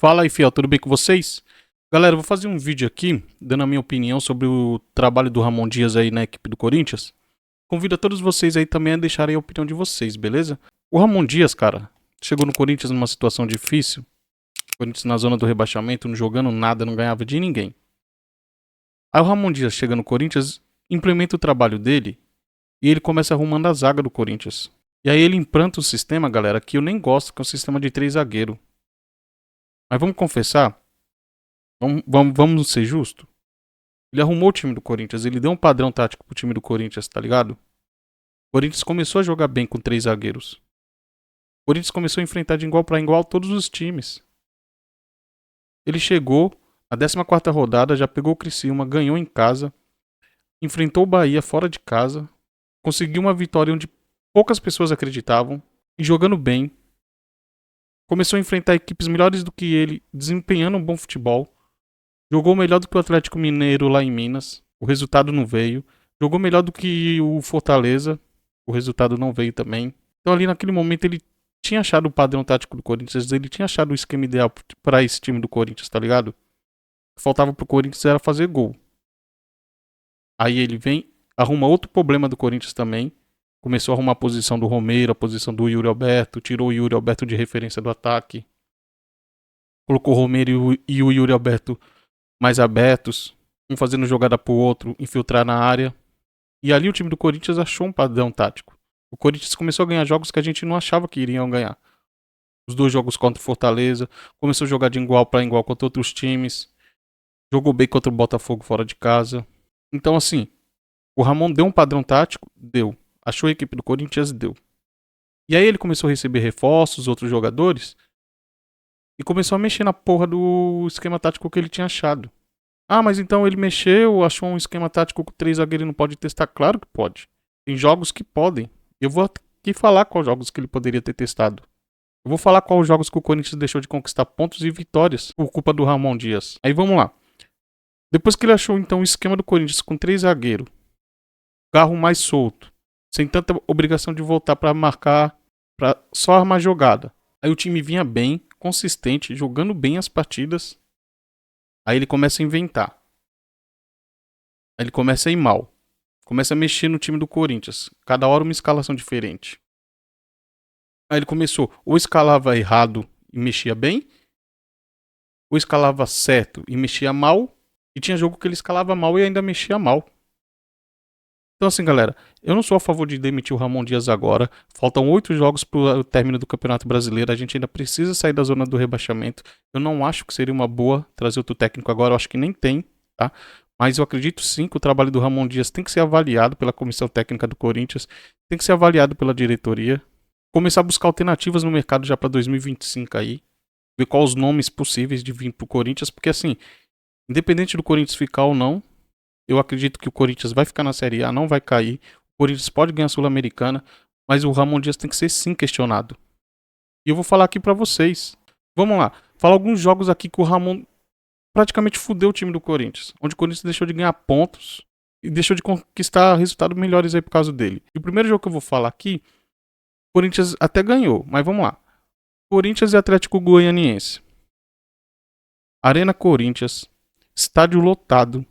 Fala aí, fiel, tudo bem com vocês? Galera, eu vou fazer um vídeo aqui, dando a minha opinião sobre o trabalho do Ramon Dias aí na equipe do Corinthians. Convido a todos vocês aí também a deixarem a opinião de vocês, beleza? O Ramon Dias, cara, chegou no Corinthians numa situação difícil. O Corinthians na zona do rebaixamento, não jogando nada, não ganhava de ninguém. Aí o Ramon Dias chega no Corinthians, implementa o trabalho dele e ele começa arrumando a zaga do Corinthians. E aí ele implanta um sistema, galera, que eu nem gosto, que é um sistema de 3 zagueiros. Mas vamos confessar, vamos ser justos. Ele arrumou o time do Corinthians, ele deu um padrão tático pro time do Corinthians, tá ligado? O Corinthians começou a jogar bem com 3 zagueiros. O Corinthians começou a enfrentar de igual para igual todos os times. Ele chegou na 14ª rodada, já pegou o Criciúma, ganhou em casa, enfrentou o Bahia fora de casa, conseguiu uma vitória onde poucas pessoas acreditavam e jogando bem. Começou a enfrentar equipes melhores do que ele, desempenhando um bom futebol. Jogou melhor do que o Atlético Mineiro lá em Minas. O resultado não veio. Jogou melhor do que o Fortaleza. O resultado não veio também. Então ali naquele momento ele tinha achado o padrão tático do Corinthians. Ele tinha achado o esquema ideal para esse time do Corinthians, tá ligado? O que faltava pro Corinthians era fazer gol. Aí ele vem, arruma outro problema do Corinthians também. Começou a arrumar a posição do Romero, a posição do Yuri Alberto. Tirou o Yuri Alberto de referência do ataque. Colocou o Romero e o Yuri Alberto mais abertos, um fazendo jogada pro outro, infiltrar na área. E ali o time do Corinthians achou um padrão tático. O Corinthians começou a ganhar jogos que a gente não achava que iriam ganhar. Os 2 jogos contra o Fortaleza, começou a jogar de igual para igual contra outros times, jogou bem contra o Botafogo fora de casa. Então assim, o Ramon deu um padrão tático? Deu. Achou a equipe do Corinthians? Deu. E aí ele começou a receber reforços, outros jogadores, e começou a mexer na porra do esquema tático que ele tinha achado. Ah, mas então ele mexeu, achou um esquema tático com 3 zagueiros e não pode testar? Claro que pode. Tem jogos que podem. Eu vou aqui falar quais jogos que ele poderia ter testado. Eu vou falar quais jogos que o Corinthians deixou de conquistar pontos e vitórias por culpa do Ramon Dias. Aí vamos lá. Depois que ele achou então o esquema do Corinthians com 3 zagueiros, carro mais solto, sem tanta obrigação de voltar para marcar, para só armar jogada. Aí o time vinha bem, consistente, jogando bem as partidas. Aí ele começa a inventar. Aí ele começa a ir mal. Começa a mexer no time do Corinthians. Cada hora uma escalação diferente. Aí ele começou, ou escalava errado e mexia bem, ou escalava certo e mexia mal, e tinha jogo que ele escalava mal e ainda mexia mal. Então assim, galera, eu não sou a favor de demitir o Ramon Dias agora. Faltam 8 jogos pro término do Campeonato Brasileiro. A gente ainda precisa sair da zona do rebaixamento. Eu não acho que seria uma boa trazer outro técnico agora. Eu acho que nem tem, tá? Mas eu acredito sim que o trabalho do Ramon Dias tem que ser avaliado pela comissão técnica do Corinthians. Tem que ser avaliado pela diretoria. Começar a buscar alternativas no mercado já para 2025 aí. Ver quais os nomes possíveis de vir pro Corinthians. Porque assim, independente do Corinthians ficar ou não, eu acredito que o Corinthians vai ficar na Série A, não vai cair. O Corinthians pode ganhar a Sul-Americana, mas o Ramon Dias tem que ser sim questionado. E eu vou falar aqui pra vocês. Vamos lá. Falar alguns jogos aqui que o Ramon praticamente fudeu o time do Corinthians. Onde o Corinthians deixou de ganhar pontos e deixou de conquistar resultados melhores aí por causa dele. E o primeiro jogo que eu vou falar aqui, o Corinthians até ganhou, mas vamos lá. Corinthians e Atlético Goianiense. Arena Corinthians. Estádio lotado.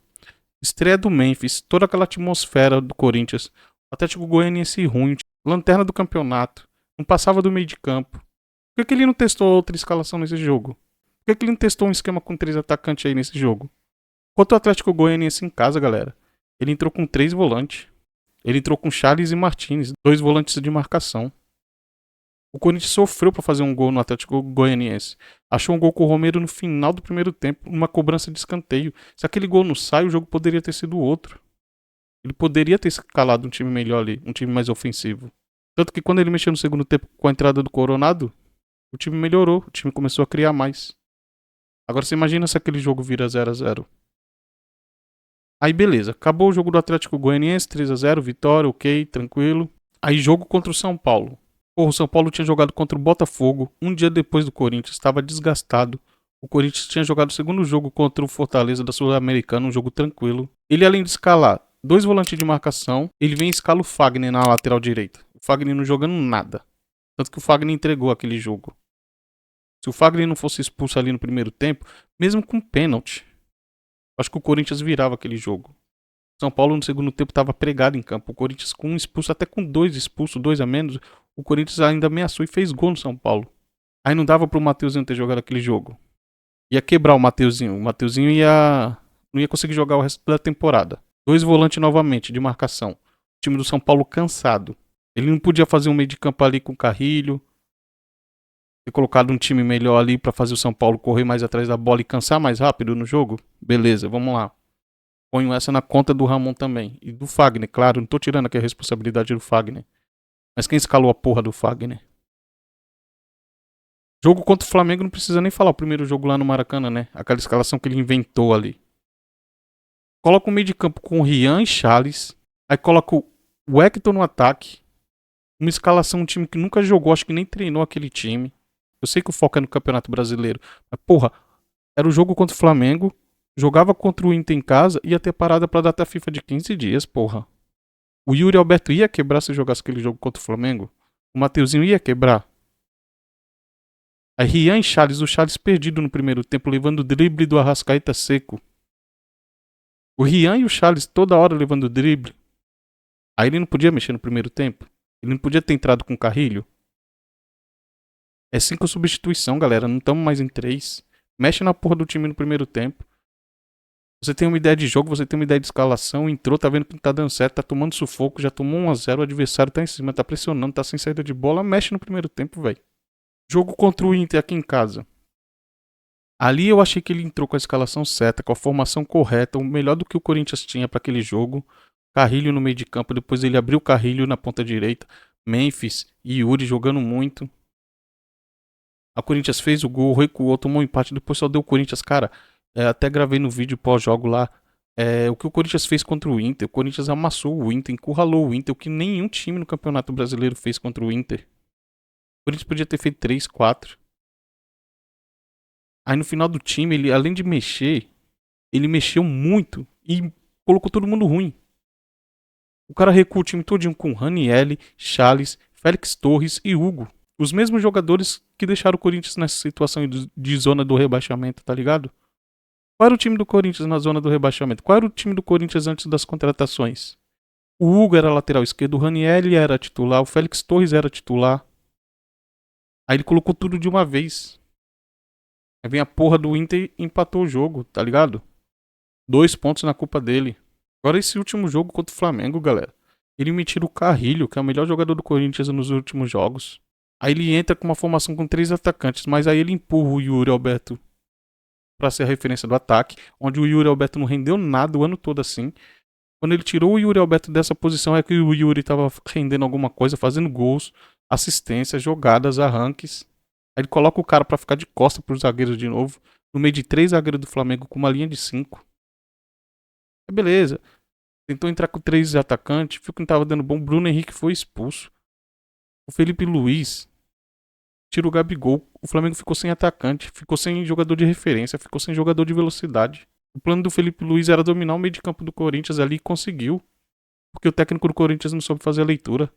Estreia do Memphis, toda aquela atmosfera do Corinthians, Atlético Goianiense ruim, lanterna do campeonato, não passava do meio de campo. Por que ele não testou outra escalação nesse jogo? Por que ele não testou um esquema com 3 atacantes aí nesse jogo? Quanto o Atlético Goianiense em casa, galera, ele entrou com 3 volantes. Ele entrou com Charles e Martinez, 2 volantes de marcação. O Corinthians sofreu para fazer um gol no Atlético Goianiense. Achou um gol com o Romero no final do primeiro tempo, uma cobrança de escanteio. Se aquele gol não sai, o jogo poderia ter sido outro. Ele poderia ter escalado um time melhor ali, um time mais ofensivo. Tanto que quando ele mexeu no segundo tempo com a entrada do Coronado, o time melhorou, o time começou a criar mais. Agora você imagina se aquele jogo vira 0-0. Aí beleza, acabou o jogo do Atlético Goianiense, 3-0, vitória, ok, tranquilo. Aí jogo contra o São Paulo. O São Paulo tinha jogado contra o Botafogo um dia depois do Corinthians, estava desgastado. O Corinthians tinha jogado o segundo jogo contra o Fortaleza da Sul-Americana, um jogo tranquilo. Ele, além de escalar 2 volantes de marcação, ele vem e escala o Fagner na lateral direita. O Fagner não jogando nada. Tanto que o Fagner entregou aquele jogo. Se o Fagner não fosse expulso ali no primeiro tempo, mesmo com pênalti, acho que o Corinthians virava aquele jogo. São Paulo no segundo tempo estava pregado em campo. O Corinthians com um expulso, até com dois expulsos, dois a menos, o Corinthians ainda ameaçou e fez gol no São Paulo. Aí não dava pro Mateuzinho ter jogado aquele jogo. Ia quebrar o Mateuzinho. O Mateuzinho não ia conseguir jogar o resto da temporada. Dois volantes novamente de marcação. O time do São Paulo cansado. Ele não podia fazer um meio de campo ali com o Carrilho. Ter colocado um time melhor ali para fazer o São Paulo correr mais atrás da bola e cansar mais rápido no jogo. Beleza, vamos lá. Ponho essa na conta do Ramon também. E do Fagner, claro. Não tô tirando aqui a responsabilidade do Fagner. Mas quem escalou a porra do Fagner? Jogo contra o Flamengo não precisa nem falar. O primeiro jogo lá no Maracanã, né? Aquela escalação que ele inventou ali. Coloca o meio de campo com o Rian e Charles. Aí coloca o Hector no ataque. Uma escalação, um time que nunca jogou, acho que nem treinou aquele time. Eu sei que o foco é no Campeonato Brasileiro. Mas, porra, era o jogo contra o Flamengo. Jogava contra o Inter em casa. Ia ter parada pra data FIFA de 15 dias, porra. O Yuri Alberto ia quebrar se jogasse aquele jogo contra o Flamengo. O Mateuzinho ia quebrar. Aí Rian e Charles, o Charles perdido no primeiro tempo, levando o drible do Arrascaeta seco. O Rian e o Charles toda hora levando o drible. Aí ele não podia mexer no primeiro tempo. Ele não podia ter entrado com o Carrilho. É 5 substituição, galera. Não estamos mais em 3. Mexe na porra do time no primeiro tempo. Você tem uma ideia de jogo, você tem uma ideia de escalação. Entrou, tá vendo que não tá dando certo, tá tomando sufoco, já tomou 1-0, o adversário tá em cima, tá pressionando, tá sem saída de bola. Mexe no primeiro tempo, velho. Jogo contra o Inter aqui em casa. Ali eu achei que ele entrou com a escalação certa, com a formação correta, o melhor do que o Corinthians tinha para aquele jogo. Carrilho no meio de campo, depois ele abriu o Carrilho na ponta direita. Memphis e Yuri jogando muito. A Corinthians fez o gol, recuou, tomou um empate, depois só deu o Corinthians. Cara, até gravei no vídeo pós-jogo lá. O que o Corinthians fez contra o Inter. O Corinthians amassou o Inter, encurralou o Inter, o que nenhum time no Campeonato Brasileiro fez contra o Inter. O Corinthians podia ter feito 3, 4. Aí no final do time, ele além de mexer, ele mexeu muito e colocou todo mundo ruim. O cara recua o time todinho com Ranieri, Charles, Félix Torres e Hugo. Os mesmos jogadores que deixaram o Corinthians nessa situação de zona do rebaixamento, tá ligado? Qual era o time do Corinthians na zona do rebaixamento? Qual era o time do Corinthians antes das contratações? O Hugo era lateral esquerdo, o Ranieri era titular, o Félix Torres era titular. Aí ele colocou tudo de uma vez. Aí vem a porra do Inter e empatou o jogo, tá ligado? 2 pontos na culpa dele. Agora esse último jogo contra o Flamengo, galera. Ele me tira o Carrilho, que é o melhor jogador do Corinthians nos últimos jogos. Aí ele entra com uma formação com 3 atacantes, mas aí ele empurra o Yuri Alberto pra ser a referência do ataque, onde o Yuri Alberto não rendeu nada o ano todo assim. Quando ele tirou o Yuri Alberto dessa posição, é que o Yuri tava rendendo alguma coisa, fazendo gols, assistências, jogadas, arranques. Aí ele coloca o cara pra ficar de costa pros zagueiros de novo, no meio de 3 zagueiros do Flamengo com uma linha de 5. Beleza. Tentou entrar com 3 atacantes, viu que não tava dando bom. Bruno Henrique foi expulso. O Felipe Luiz tira o Gabigol. O Flamengo ficou sem atacante, ficou sem jogador de referência, ficou sem jogador de velocidade. O plano do Felipe Luiz era dominar o meio de campo do Corinthians ali e conseguiu. Porque o técnico do Corinthians não soube fazer a leitura.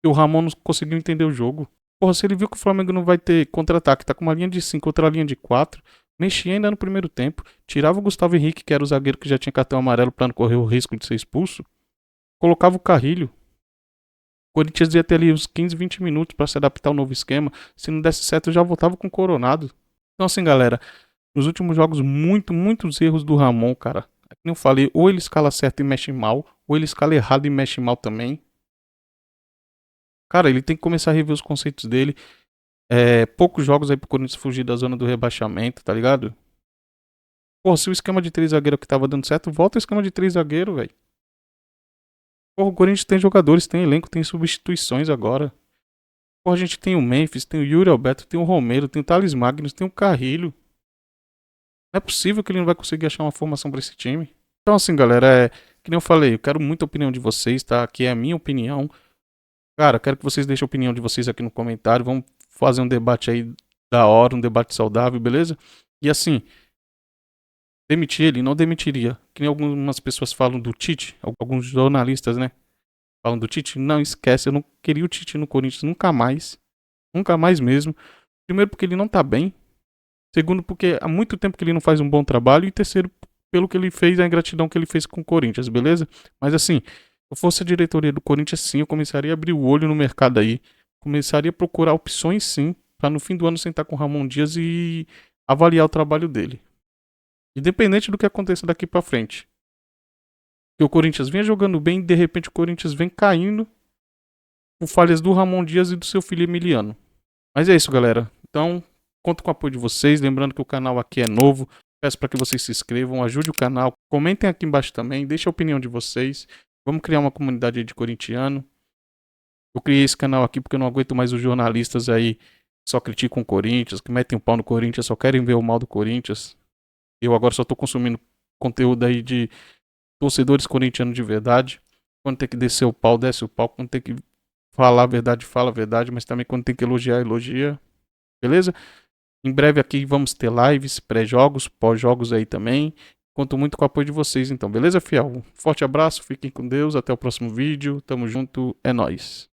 E o Ramon não conseguiu entender o jogo. Porra, se ele viu que o Flamengo não vai ter contra-ataque, tá com uma linha de 5, outra linha de 4, mexia ainda no primeiro tempo, tirava o Gustavo Henrique, que era o zagueiro que já tinha cartão amarelo pra não correr o risco de ser expulso, colocava o Carrilho. O Corinthians ia ter ali uns 15, 20 minutos pra se adaptar ao novo esquema. Se não desse certo, já voltava com o Coronado. Então assim, galera, nos últimos jogos, muitos erros do Ramon, cara. É que nem eu falei, ou ele escala certo e mexe mal, ou ele escala errado e mexe mal também. Cara, ele tem que começar a rever os conceitos dele. Poucos jogos aí pro Corinthians fugir da zona do rebaixamento, tá ligado? Porra, se o esquema de 3 zagueiro que tava dando certo, volta o esquema de 3 zagueiro, velho. Porra, o Corinthians tem jogadores, tem elenco, tem substituições agora. Porra, a gente tem o Memphis, tem o Yuri Alberto, tem o Romero, tem o Thales Magnus, tem o Carrilho. Não é possível que ele não vai conseguir achar uma formação pra esse time. Então assim, galera, que nem eu falei, eu quero muita opinião de vocês, tá? Aqui é a minha opinião. Cara, quero que vocês deixem a opinião de vocês aqui no comentário. Vamos fazer um debate aí da hora, um debate saudável, beleza? E assim, demitir ele, não demitiria. Que nem algumas pessoas falam do Tite, alguns jornalistas, né? Falam do Tite. Não, esquece, eu não queria o Tite no Corinthians nunca mais. Nunca mais mesmo. Primeiro, porque ele não tá bem. Segundo, porque há muito tempo que ele não faz um bom trabalho. E terceiro, pelo que ele fez, a ingratidão que ele fez com o Corinthians, beleza? Mas assim, se eu fosse a diretoria do Corinthians, sim, eu começaria a abrir o olho no mercado aí. Começaria a procurar opções, sim, para no fim do ano sentar com o Ramon Dias e avaliar o trabalho dele. Independente do que aconteça daqui para frente. Que o Corinthians vinha jogando bem e de repente o Corinthians vem caindo por falhas do Ramon Dias e do seu filho Emiliano. Mas é isso, galera. Então, conto com o apoio de vocês. Lembrando que o canal aqui é novo. Peço para que vocês se inscrevam, ajude o canal. Comentem aqui embaixo também, deixem a opinião de vocês. Vamos criar uma comunidade aí de corintiano. Eu criei esse canal aqui porque eu não aguento mais os jornalistas aí que só criticam o Corinthians, que metem o pau no Corinthians, só querem ver o mal do Corinthians. Eu agora só tô consumindo conteúdo aí de torcedores corintianos de verdade. Quando tem que descer o pau, desce o pau. Quando tem que falar a verdade, fala a verdade. Mas também quando tem que elogiar, elogia. Beleza? Em breve aqui vamos ter lives, pré-jogos, pós-jogos aí também. Conto muito com o apoio de vocês então, beleza, fiel? Forte abraço, fiquem com Deus, até o próximo vídeo. Tamo junto, é nóis.